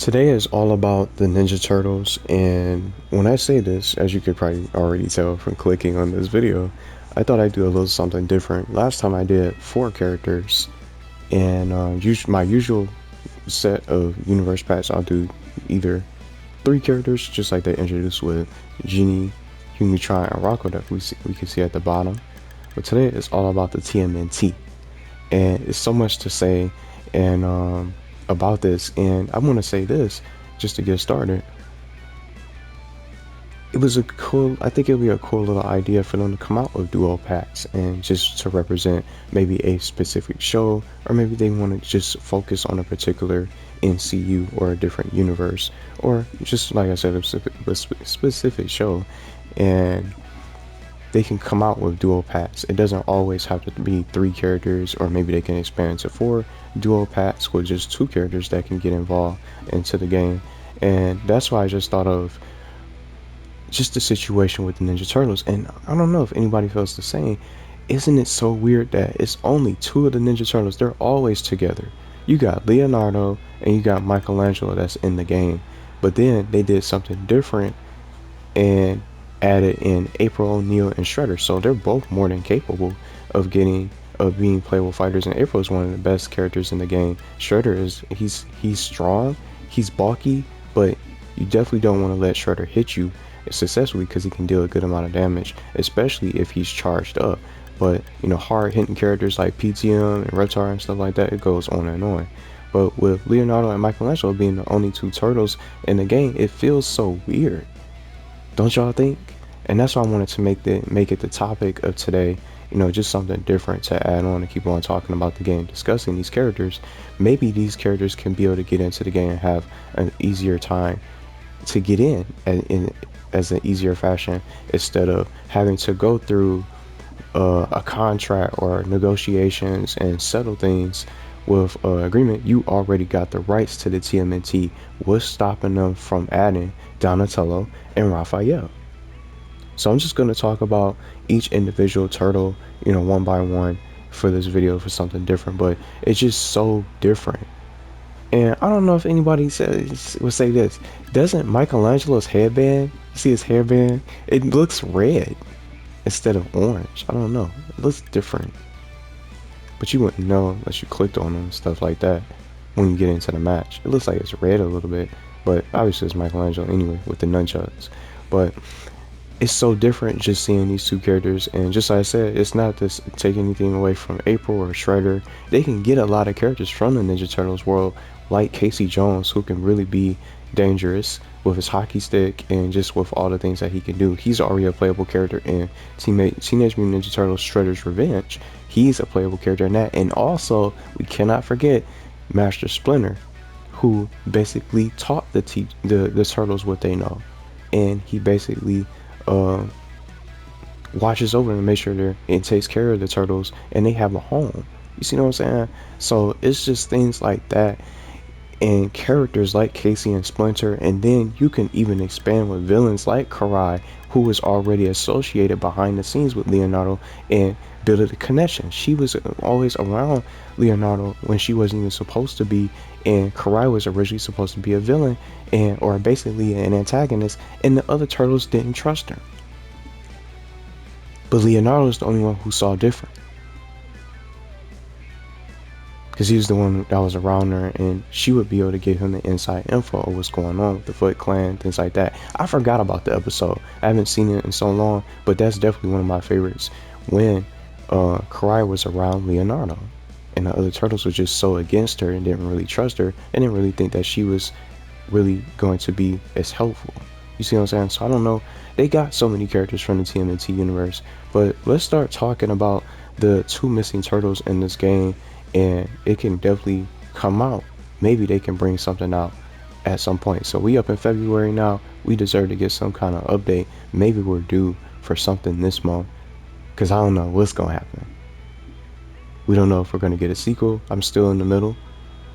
Today is all about the Ninja Turtles, and when I say this, as you could probably already tell from clicking on this video, I thought I'd do a little something different. Last time I did 4 characters, and my usual set of universe packs, I'll do either 3 characters, just like they introduced with Genie, Humitron, and Rocco that we can see at the bottom. But today it's all about the TMNT, and it's so much to say and about this. And I want to say this just to get started. It was a cool, I think it would be a cool little idea for them to come out with duo packs and just to represent maybe a specific show, or maybe they want to just focus on a particular NCU or a different universe, or just like I said, a specific show. And they can come out with duo packs. It doesn't always have to be 3 characters, or maybe they can expand to 4 duo packs with just 2 characters that can get involved into the game. And that's why I just thought of just the situation with the Ninja Turtles. And I don't know if anybody feels the same. Isn't it so weird that it's only 2 of the Ninja Turtles? They're always together. You got Leonardo and you got Michelangelo that's in the game. But then they did something different and added in April O'Neil and Shredder, so they're both more than capable of being playable fighters. And April is one of the best characters in the game. Shredder is he's strong, he's bulky, but you definitely don't want to let Shredder hit you successfully because he can deal a good amount of damage, especially if he's charged up. But you know, hard hitting characters like PTM and Reptar and stuff like that, it goes on and on. But with Leonardo and Michelangelo being the only 2 turtles in the game, it feels so weird. Don't y'all think? And that's why I wanted to make it the topic of today. You know, just something different to add on and keep on talking about the game, discussing these characters. Maybe these characters can be able to get into the game and have an easier time to get in as an easier fashion, instead of having to go through a contract or negotiations and settle things with agreement. You already got the rights to the TMNT. What's stopping them from adding Donatello and Raphael? So I'm just going to talk about each individual turtle, you know, one by one for this video for something different, but it's just so different. And I don't know if anybody would say this. Doesn't Michelangelo's headband, you see his hairband? It looks red instead of orange. I don't know. It looks different. But you wouldn't know unless you clicked on them and stuff like that when you get into the match. It looks like it's red a little bit, but obviously it's Michelangelo anyway with the nunchucks. But it's so different just seeing these 2 characters. And just like I said, it's not to take anything away from April or Shredder. They can get a lot of characters from the Ninja Turtles world, like Casey Jones, who can really be dangerous with his hockey stick and just with all the things that he can do. He's already a playable character in Teenage Mutant Ninja Turtles Shredder's Revenge. He's a playable character in that. And also, we cannot forget Master Splinter, who basically taught the Turtles what they know. And he basically watches over them and makes sure and takes care of the turtles and they have a home. You see what I'm saying? So it's just things like that, and characters like Casey and Splinter. And then you can even expand with villains like Karai, who was already associated behind the scenes with Leonardo, and build a connection. She was always around Leonardo when she wasn't even supposed to be, and Karai was originally supposed to be a villain, or basically an antagonist, and the other turtles didn't trust her. But Leonardo is the only one who saw different, because he was the one that was around her, and she would be able to give him the inside info of what's going on with the Foot Clan, things like that. I forgot about the episode. I haven't seen it in so long, but that's definitely one of my favorites, when Karai was around Leonardo and the other turtles were just so against her and didn't really trust her and didn't really think that she was really going to be as helpful. You see what I'm saying? So I don't know. They got so many characters from the TMNT universe, but let's start talking about the 2 missing turtles in this game, and it can definitely come out. Maybe they can bring something out at some point. So we up in February now. We deserve to get some kind of update. Maybe we're due for something this month, because I don't know what's gonna happen. We don't know if we're gonna get a sequel. I'm still in the middle.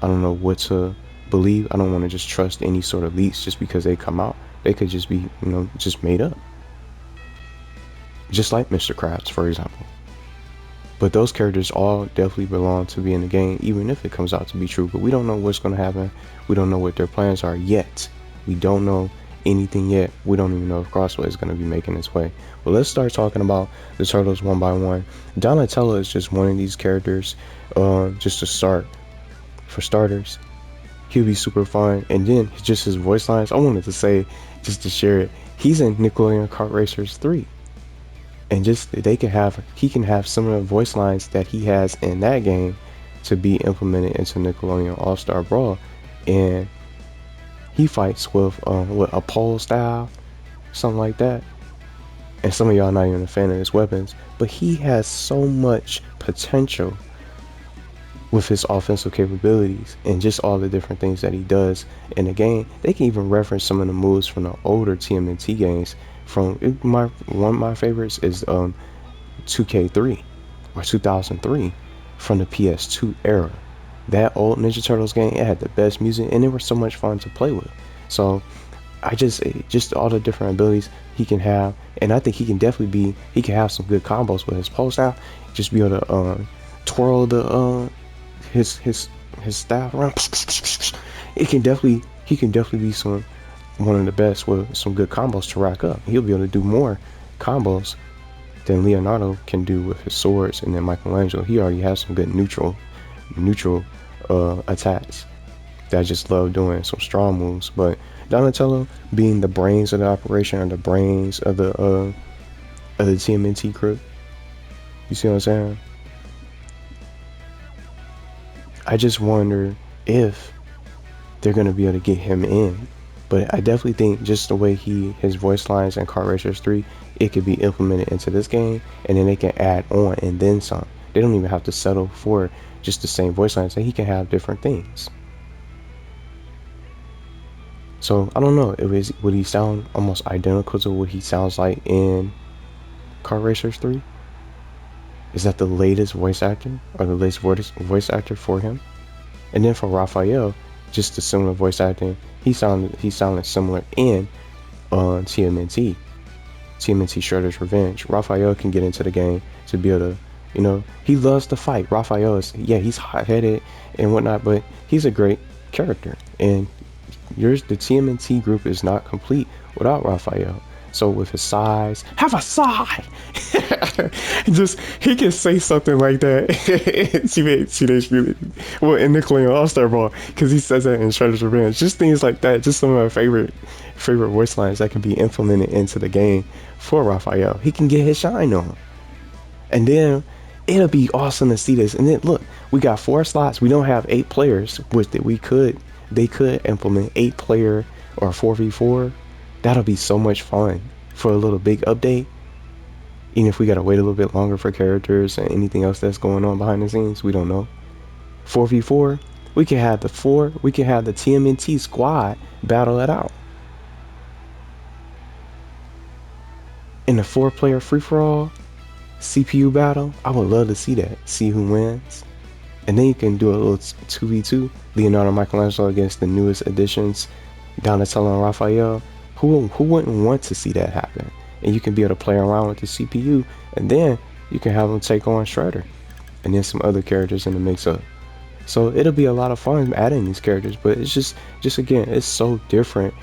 I don't know what to believe. I don't want to just trust any sort of leaks just because they come out. They could just be, you know, just made up. Just like Mr. Krabs, for example. But those characters all definitely belong to be in the game, even if it comes out to be true. But we don't know what's going to happen. We don't know what their plans are yet. We don't know anything yet. We don't even know if Crossway is going to be making its way. But let's start talking about the Turtles one by one. Donatello is just one of these characters, just to start. For starters, he'll be super fun. And then just his voice lines, I wanted to say, just to share it, he's in Nickelodeon Kart Racers 3. And just he can have similar voice lines that he has in that game to be implemented into Nickelodeon All-Star Brawl. And he fights with a pole style, something like that. And some of y'all not even a fan of his weapons, but he has so much potential with his offensive capabilities and just all the different things that he does in the game. They can even reference some of the moves from the older TMNT games. From one of my favorites is 2K3 or 2003 from the PS2 era. That old Ninja Turtles game, it had the best music and it was so much fun to play with. So I just all the different abilities he can have, and I think he can have some good combos with his pulse out. Just be able to twirl the his staff around. He can definitely be one of the best with some good combos to rack up. He'll be able to do more combos than Leonardo can do with his swords, and then Michelangelo, he already has some good neutral attacks that I just love doing, some strong moves. But Donatello being the brains of the operation, or the brains of the TMNT group, you see what I'm saying? I just wonder if they're gonna be able to get him in. But I definitely think just the way his voice lines in Kart Racers 3, it could be implemented into this game, and then they can add on and then some. They don't even have to settle for just the same voice lines, and he can have different things. So I don't know, would he sound almost identical to what he sounds like in Kart Racers 3? Is that the latest voice actor, or the latest voice actor for him? And then for Raphael, just the similar voice acting, he sounded similar in TMNT Shredder's Revenge. Raphael can get into the game to be able to, he loves to fight. Raphael he's hot-headed and whatnot, but he's a great character. And the TMNT group is not complete without Raphael. So with his size, have a sigh. Just he can say something like that. In Nickelodeon All-Star Brawl, because he says that in Shredder's Revenge. Just things like that. Just some of my favorite voice lines that can be implemented into the game for Raphael. He can get his shine on. And then it'll be awesome to see this. And then look, we got 4 slots. We don't have 8 players, which they could implement 8-player or 4v4. That'll be so much fun for a little big update. Even if we gotta wait a little bit longer for characters and anything else that's going on behind the scenes, we don't know. 4v4, we can have the TMNT squad battle it out. In the 4-player free-for-all CPU battle, I would love to see that. See who wins. And then you can do a little 2v2, Leonardo and Michelangelo against the newest additions, Donatello and Raphael. Who wouldn't want to see that happen? And you can be able to play around with the CPU, and then you can have them take on Shredder, and then some other characters in the mix-up. So it'll be a lot of fun adding these characters, but it's just again, it's so different.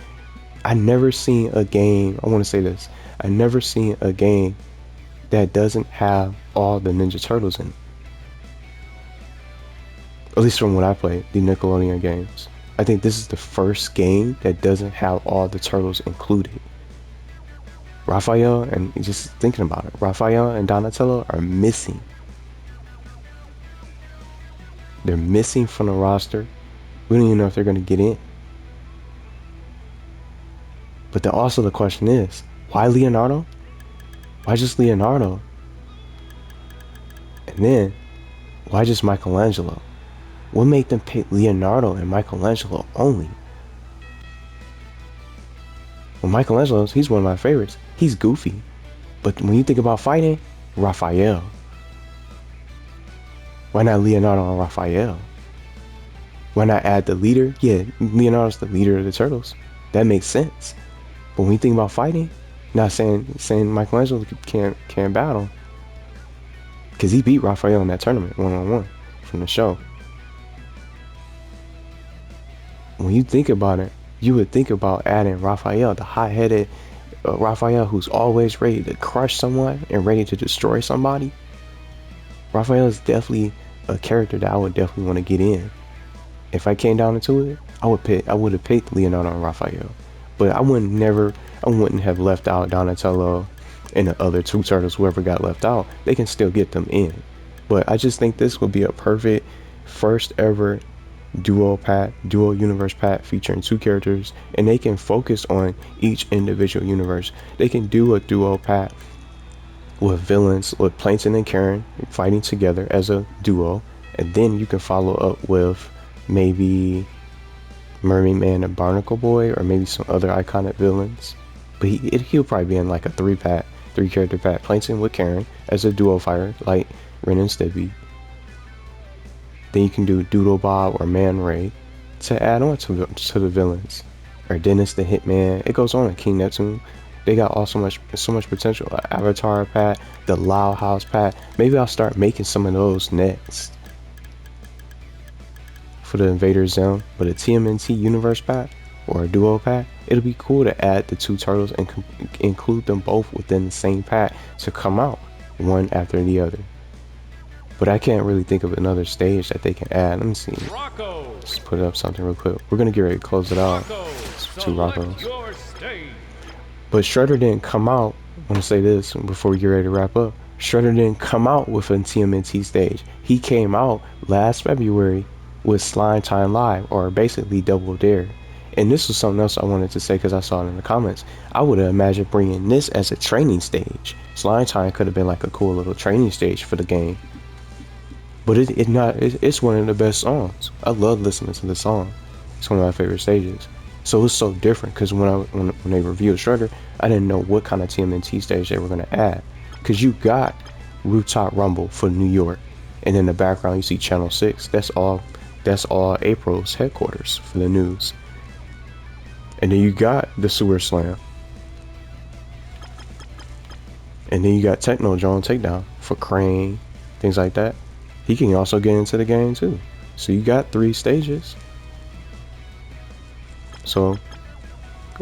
I never seen a game, I want to say this, I never seen a game that doesn't have all the Ninja Turtles in it. At least from what I played, the Nickelodeon games. I think this is the first game that doesn't have all the turtles included. Raphael, and just thinking about it, Raphael and Donatello are missing. They're missing from the roster. We don't even know if they're going to get in. But then also the question is, why Leonardo? Why just Leonardo? And then, why just Michelangelo? What made them pick Leonardo and Michelangelo only? Well, Michelangelo, he's one of my favorites. He's goofy. But when you think about fighting, Raphael. Why not Leonardo and Raphael? Why not add the leader? Yeah, Leonardo's the leader of the Turtles. That makes sense. But when you think about fighting, not saying Michelangelo can't battle, because he beat Raphael in that tournament 1-on-1 from the show. When you think about it, you would think about adding Raphael, the hot-headed Raphael who's always ready to crush someone and ready to destroy somebody. Raphael is definitely a character that I would definitely want to get in. If I came down into it, I would have picked Leonardo and Raphael, but I wouldn't have left out Donatello and the other two turtles. Whoever got left out, they can still get them in. But I just think this would be a perfect first ever duo universe pack featuring two characters, and they can focus on each individual universe. They can do a duo pack with villains, with Plankton and Karen fighting together as a duo, and then you can follow up with maybe Mermaid Man and Barnacle Boy, or maybe some other iconic villains. But he'll probably be in like a three character pack. Plankton with Karen as a duo fighter, like Ren and Stimpy. Then you can do Doodle Bob or Man Ray to add on to the villains, or Dennis the Hitman. It goes on in King Neptune. They got so much potential. Avatar pack, the Loud House pack. Maybe I'll start making some of those next for the Invader Zone. But a TMNT universe pack or a duo pack, it'll be cool to add the two turtles and include them both within the same pack to come out one after the other. But I can't really think of another stage that they can add. Let me see. Let's put up something real quick. We're gonna get ready to close it out. Two Roccos. But Shredder didn't come out. I want to say this before we get ready to wrap up. Shredder didn't come out with a TMNT stage. He came out last February with Slime Time Live, or basically Double Dare. And this was something else I wanted to say because I saw it in the comments. I would have imagined bringing this as a training stage. Slime Time could have been like a cool little training stage for the game. But it's one of the best songs. I love listening to the song. It's one of my favorite stages. So it's so different because when they reviewed Shredder, I didn't know what kind of TMNT stage they were going to add. Because you got Rooftop Rumble for New York, and in the background you see Channel 6. That's all April's headquarters for the news. And then you got the Sewer Slam. And then you got Techno Drone Takedown for Crane, things like that. He can also get into the game too. So you got 3 stages. So you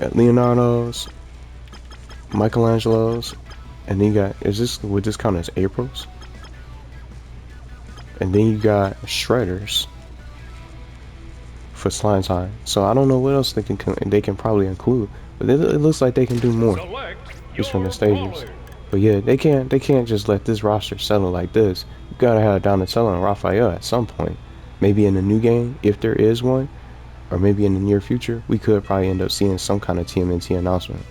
got Leonardo's, Michelangelo's, and then you got, would this count as April's? And then you got Shredder's for Slime Time. So I don't know what else they can probably include, but it looks like they can do more just from the stages. But yeah, they can't just let this roster settle like this. You gotta have Donatello and Raphael at some point. Maybe in a new game, if there is one, or maybe in the near future, we could probably end up seeing some kind of TMNT announcement.